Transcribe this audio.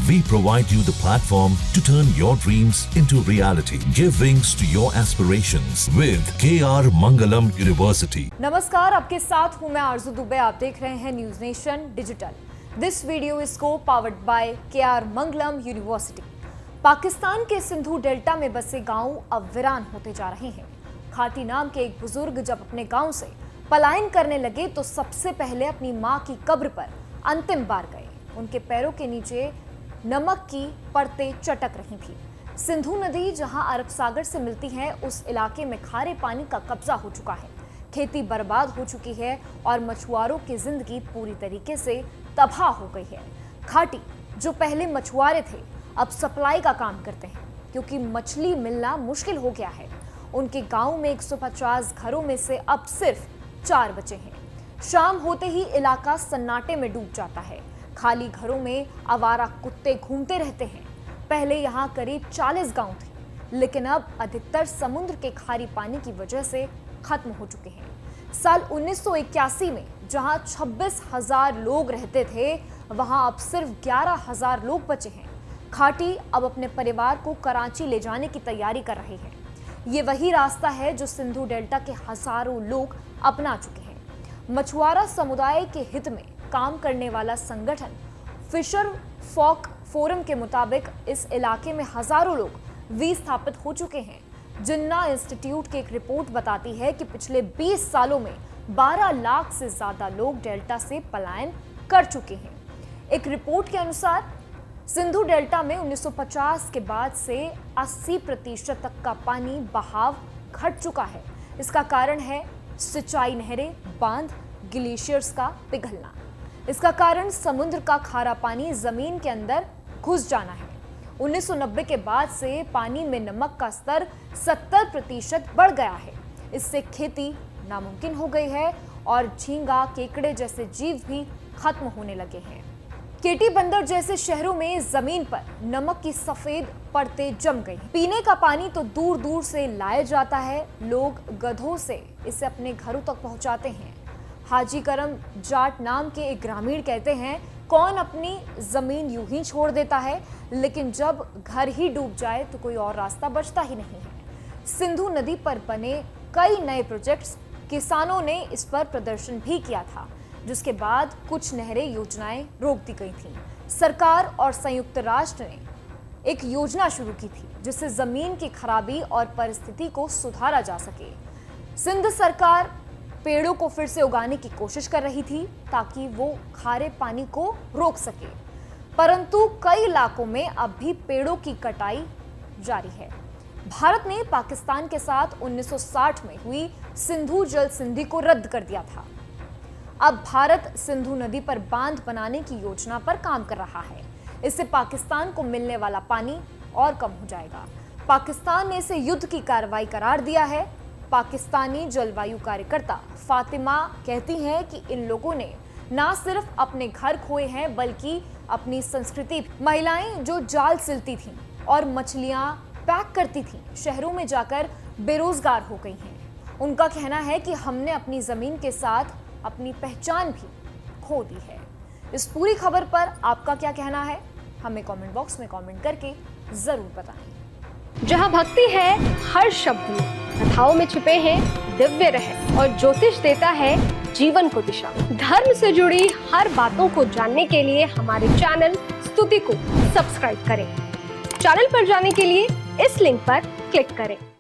We provide you the platform to turn your dreams into reality. Give wings to your aspirations with KR Mangalam University. नमस्कार, आपके साथ हूं मैं आरजू दुबे। आप देख रहे हैं news nation digital. This video is co powered by KR Mangalam university. Pakistan के सिंधु डेल्टा में बसे गांव अब वीरान होते जा रहे हैं। खाटी नाम के एक बुजुर्ग जब अपने गांव से पलायन करने लगे तो सबसे पहले अपनी मां की कब्र पर अंतिम बार गए। उनके पैरों के नीचे नमक की परतें चटक रही थी। सिंधु नदी जहां अरब सागर से मिलती है, उस इलाके में खारे पानी का कब्जा हो चुका है। खेती बर्बाद हो चुकी है और मछुआरों की जिंदगी पूरी तरीके से तबाह हो गई है। खाटी जो पहले मछुआरे थे अब सप्लाई का काम करते हैं, क्योंकि मछली मिलना मुश्किल हो गया है। उनके गांव में 150 घरों में से अब सिर्फ 4 बचे हैं। शाम होते ही इलाका सन्नाटे में डूब जाता है। खाली घरों में आवारा कुत्ते घूमते रहते हैं। पहले यहाँ करीब 40 गांव थे, लेकिन अब अधिकतर समुद्र के खारी पानी की वजह से खत्म हो चुके हैं। साल 1981 में जहां 26,000 लोग रहते थे, वहां अब सिर्फ 11,000 लोग बचे हैं। खाटी अब अपने परिवार को कराची ले जाने की तैयारी कर रहे हैं। ये वही रास्ता है जो सिंधु डेल्टा के हजारों लोग अपना चुके हैं। मछुआरा समुदाय के हित में काम करने वाला संगठन फिशर फॉक फोरम के मुताबिक इस इलाके में हजारों लोग विस्थापित हो चुके हैं। जिन्ना इंस्टीट्यूट की एक रिपोर्ट बताती है कि पिछले 20 सालों में 12 लाख से ज्यादा लोग डेल्टा से पलायन कर चुके हैं। एक रिपोर्ट के अनुसार सिंधु डेल्टा में 1950 के बाद से 80% तक का पानी बहाव घट चुका है। इसका कारण है सिंचाई नहरें, बांध, ग्लेशियर्स का पिघलना। इसका कारण समुद्र का खारा पानी जमीन के अंदर घुस जाना है। 1990 के बाद से पानी में नमक का स्तर 70% बढ़ गया है। इससे खेती नामुमकिन हो गई है और झींगा, केकड़े जैसे जीव भी खत्म होने लगे हैं। केटी बंदर जैसे शहरों में जमीन पर नमक की सफेद परतें जम गई। पीने का पानी तो दूर दूर से लाया जाता है। लोग गधों से इसे अपने घरों तक पहुंचाते हैं। हाजी करम जाट नाम के एक ग्रामीण कहते हैं, कौन अपनी जमीन यूं ही छोड़ देता है, लेकिन जब घर ही डूब जाए तो कोई और रास्ता बचता ही नहीं है। सिंधु नदी पर बने कई नए प्रोजेक्ट्स, किसानों ने इस पर प्रदर्शन भी किया था, जिसके बाद कुछ नहरें योजनाएं रोक दी गई थीं। सरकार और संयुक्त राष्ट्र ने एक योजना शुरू की थी जिससे जमीन की खराबी और परिस्थिति को सुधारा जा सके। सिंध सरकार पेड़ों को फिर से उगाने की कोशिश कर रही थी ताकि वो खारे पानी को रोक सके, परंतु कई इलाकों में अब भी पेड़ों की कटाई जारी है। भारत ने पाकिस्तान के साथ 1960 में हुई सिंधु जल संधि को रद्द कर दिया था। अब भारत सिंधु नदी पर बांध बनाने की योजना पर काम कर रहा है। इससे पाकिस्तान को मिलने वाला पानी और कम हो जाएगा। पाकिस्तान ने इसे युद्ध की कार्रवाई करार दिया है। पाकिस्तानी जलवायु कार्यकर्ता फातिमा कहती हैं कि इन लोगों ने ना सिर्फ अपने घर खोए हैं, बल्कि अपनी संस्कृति। महिलाएं जो जाल सिलती थीं और मछलियां पैक करती थीं, शहरों में जाकर बेरोजगार हो गई हैं। उनका कहना है कि हमने अपनी जमीन के साथ अपनी पहचान भी खो दी है। इस पूरी खबर पर आपका क्या कहना है, हमें कमेंट बॉक्स में कमेंट करके जरूर बताएं। जहां भक्ति है हर शब्द में, कथाओं में छुपे हैं दिव्य रहस्य और ज्योतिष देता है जीवन को दिशा। धर्म से जुड़ी हर बातों को जानने के लिए हमारे चैनल स्तुति को सब्सक्राइब करें। चैनल पर जाने के लिए इस लिंक पर क्लिक करें।